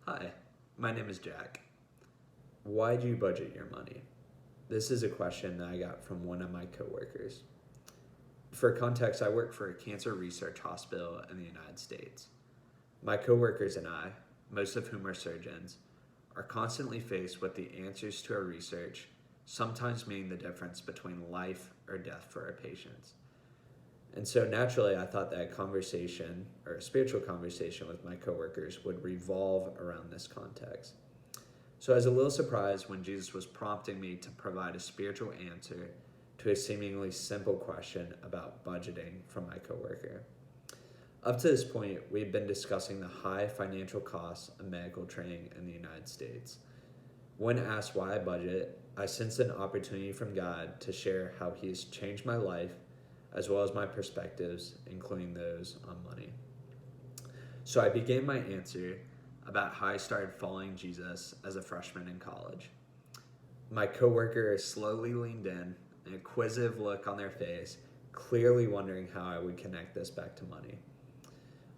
Hi, my name is Jack. Why do you budget your money? This is a question that I got from one of my coworkers. For context, I work for a cancer research hospital in the United States. My coworkers and I, most of whom are surgeons, are constantly faced with the answers to our research, sometimes meaning the difference between life or death for our patients. And so naturally, I thought that a conversation or a spiritual conversation with my coworkers would revolve around this context. So I was a little surprised when Jesus was prompting me to provide a spiritual answer to a seemingly simple question about budgeting from my coworker. Up to this point, we've been discussing the high financial costs of medical training in the United States. When asked why I budget, I sensed an opportunity from God to share how He has changed my life as well as my perspectives, including those on money. So I began my answer about how I started following Jesus as a freshman in college. My coworker slowly leaned in, an inquisitive look on their face, clearly wondering how I would connect this back to money.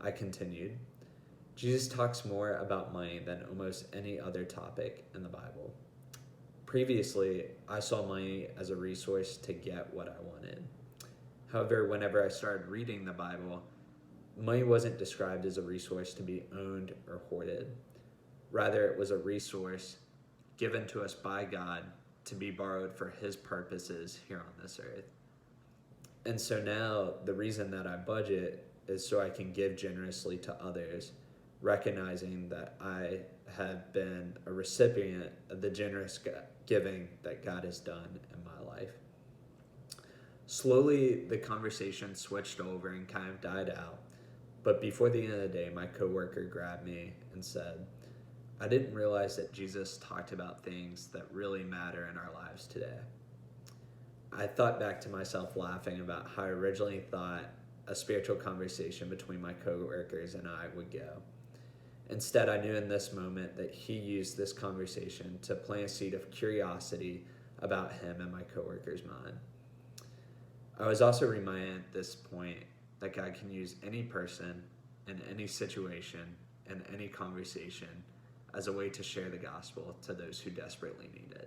I continued, Jesus talks more about money than almost any other topic in the Bible. Previously, I saw money as a resource to get what I wanted. However, whenever I started reading the Bible, money wasn't described as a resource to be owned or hoarded. Rather, it was a resource given to us by God to be borrowed for His purposes here on this earth. And so now the reason that I budget is so I can give generously to others, recognizing that I have been a recipient of the generous giving that God has done in my life. Slowly, the conversation switched over and kind of died out. But before the end of the day, my coworker grabbed me and said, I didn't realize that Jesus talked about things that really matter in our lives today. I thought back to myself laughing about how I originally thought a spiritual conversation between my coworkers and I would go. Instead, I knew in this moment that He used this conversation to plant a seed of curiosity about Him in my coworker's mind. I was also reminded at this point that God can use any person in any situation in any conversation as a way to share the gospel to those who desperately need it.